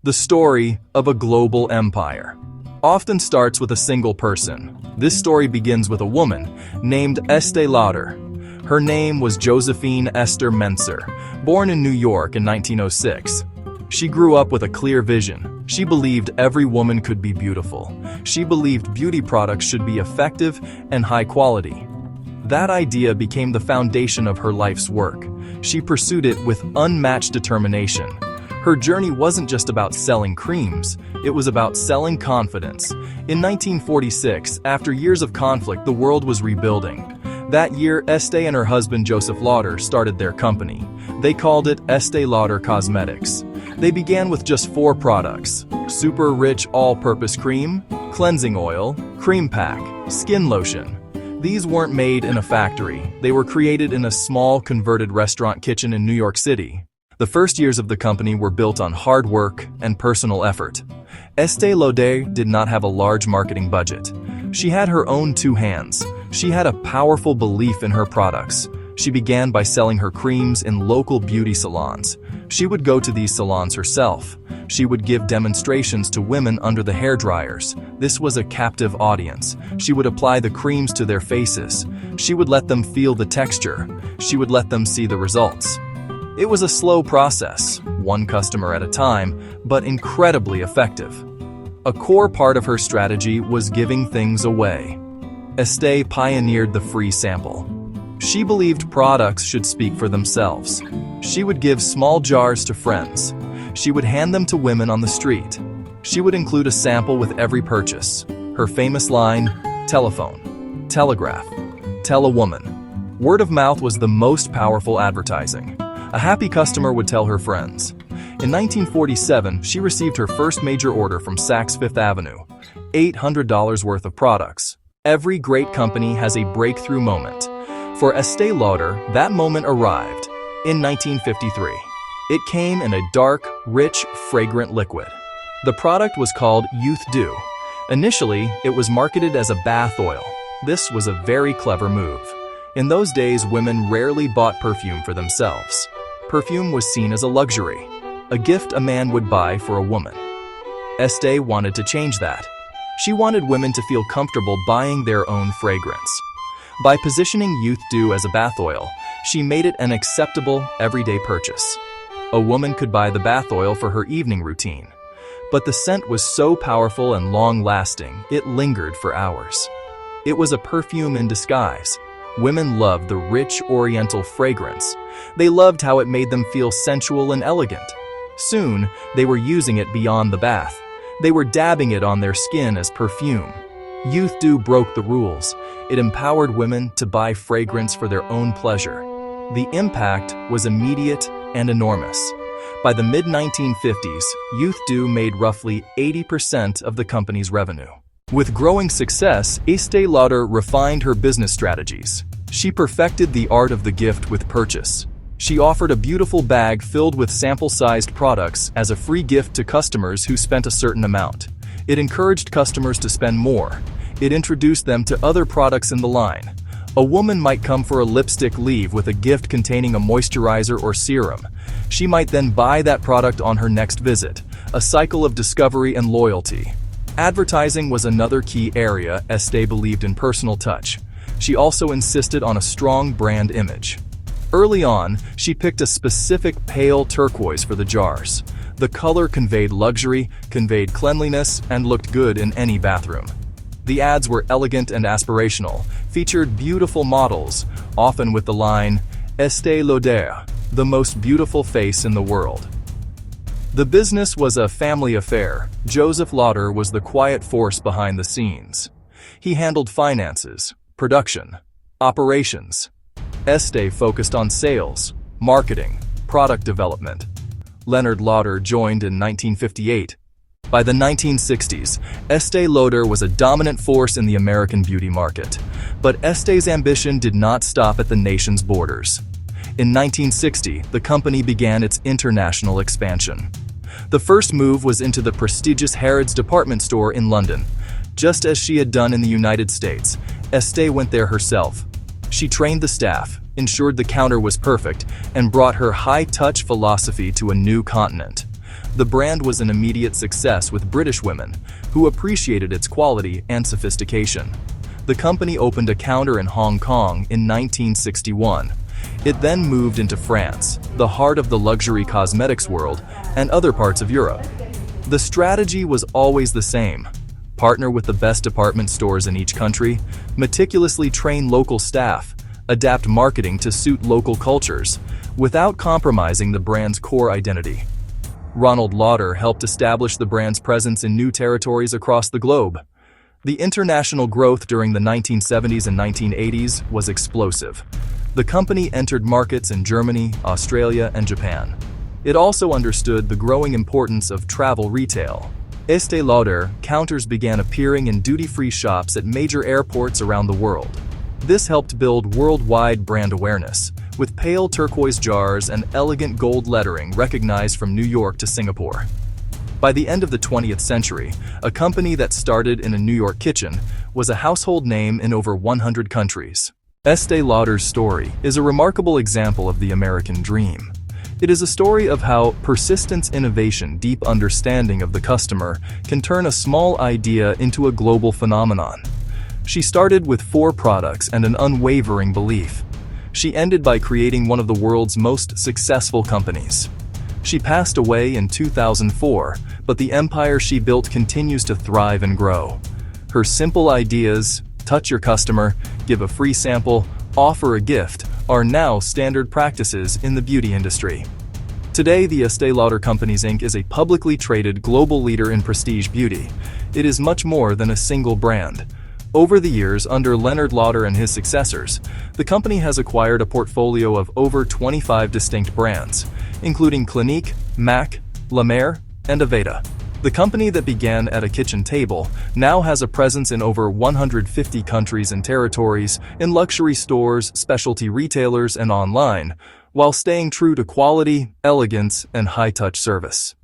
The story of a global empire often starts with a single person. This story begins with a woman named Estee Lauder. Her name was Josephine Esther Mentzer, born in New York in 1906. She grew up with a clear vision. She believed every woman could be beautiful. She believed beauty products should be effective and high quality. That idea became the foundation of her life's work. She pursued it with unmatched determination. Her journey wasn't just about selling creams, it was about selling confidence. In 1946, after years of conflict, the world was rebuilding. That year, Estee and her husband Joseph Lauder started their company. They called it Estee Lauder Cosmetics. They began with just 4 products: super rich all-purpose cream, cleansing oil, cream pack, skin lotion. These weren't made in a factory. They were created in a small converted restaurant kitchen in New York City. The first years of the company were built on hard work and personal effort. Estée Lauder did not have a large marketing budget. She had her own 2 hands. She had a powerful belief in her products. She began by selling her creams in local beauty salons. She would go to these salons herself. She would give demonstrations to women under the hair dryers. This was a captive audience. She would apply the creams to their faces. She would let them feel the texture. She would let them see the results. It was a slow process, 1 customer at a time, but incredibly effective. A core part of her strategy was giving things away. Estee pioneered the free sample. She believed products should speak for themselves. She would give small jars to friends. She would hand them to women on the street. She would include a sample with every purchase. Her famous line, telephone, telegraph, tell a woman. Word of mouth was the most powerful advertising. A happy customer would tell her friends. In 1947, she received her first major order from Saks Fifth Avenue, $800 worth of products. Every great company has a breakthrough moment. For Estee Lauder, that moment arrived in 1953. It came in a dark, rich, fragrant liquid. The product was called Youth Dew. Initially, it was marketed as a bath oil. This was a very clever move. In those days, women rarely bought perfume for themselves. Perfume was seen as a luxury, a gift a man would buy for a woman. Estee wanted to change that. She wanted women to feel comfortable buying their own fragrance. By positioning Youth Dew as a bath oil, she made it an acceptable, everyday purchase. A woman could buy the bath oil for her evening routine. But the scent was so powerful and long-lasting, it lingered for hours. It was a perfume in disguise. Women loved the rich oriental fragrance. They loved how it made them feel sensual and elegant. Soon, they were using it beyond the bath. They were dabbing it on their skin as perfume. Youth Dew broke the rules. It empowered women to buy fragrance for their own pleasure. The impact was immediate and enormous. By the mid-1950s, Youth Dew made roughly 80% of the company's revenue. With growing success, Estee Lauder refined her business strategies. She perfected the art of the gift with purchase. She offered a beautiful bag filled with sample-sized products as a free gift to customers who spent a certain amount. It encouraged customers to spend more. It introduced them to other products in the line. A woman might come for a lipstick leave with a gift containing a moisturizer or serum. She might then buy that product on her next visit, a cycle of discovery and loyalty. Advertising was another key area. Estee believed in personal touch. She also insisted on a strong brand image. Early on, she picked a specific pale turquoise for the jars. The color conveyed luxury, conveyed cleanliness, and looked good in any bathroom. The ads were elegant and aspirational, featured beautiful models, often with the line, Estée Lauder, the most beautiful face in the world. The business was a family affair. Joseph Lauder was the quiet force behind the scenes. He handled finances, production, operations. Estee focused on sales, marketing, product development. Leonard Lauder joined in 1958. By the 1960s, Estée Lauder was a dominant force in the American beauty market. But Estee's ambition did not stop at the nation's borders. In 1960, the company began its international expansion. The first move was into the prestigious Harrods department store in London. Just as she had done in the United States, Estee went there herself. She trained the staff, ensured the counter was perfect, and brought her high-touch philosophy to a new continent. The brand was an immediate success with British women, who appreciated its quality and sophistication. The company opened a counter in Hong Kong in 1961. It then moved into France, the heart of the luxury cosmetics world, and other parts of Europe. The strategy was always the same: partner with the best department stores in each country, meticulously train local staff, adapt marketing to suit local cultures, without compromising the brand's core identity. Ronald Lauder helped establish the brand's presence in new territories across the globe. The international growth during the 1970s and 1980s was explosive. The company entered markets in Germany, Australia, and Japan. It also understood the growing importance of travel retail. Estée Lauder counters began appearing in duty-free shops at major airports around the world. This helped build worldwide brand awareness, with pale turquoise jars and elegant gold lettering recognized from New York to Singapore. By the end of the 20th century, a company that started in a New York kitchen was a household name in over 100 countries. Estée Lauder's story is a remarkable example of the American dream. It is a story of how persistence, innovation, deep understanding of the customer can turn a small idea into a global phenomenon. She started with 4 products and an unwavering belief. She ended by creating one of the world's most successful companies. She passed away in 2004, but the empire she built continues to thrive and grow. Her simple ideas, touch your customer, give a free sample, offer a gift, are now standard practices in the beauty industry. Today, the Estée Lauder Companies Inc. is a publicly traded global leader in prestige beauty. It is much more than a single brand. Over the years, under Leonard Lauder and his successors, the company has acquired a portfolio of over 25 distinct brands, including Clinique, MAC, La Mer, and Aveda. The company that began at a kitchen table now has a presence in over 150 countries and territories, in luxury stores, specialty retailers, and online, while staying true to quality, elegance, and high-touch service.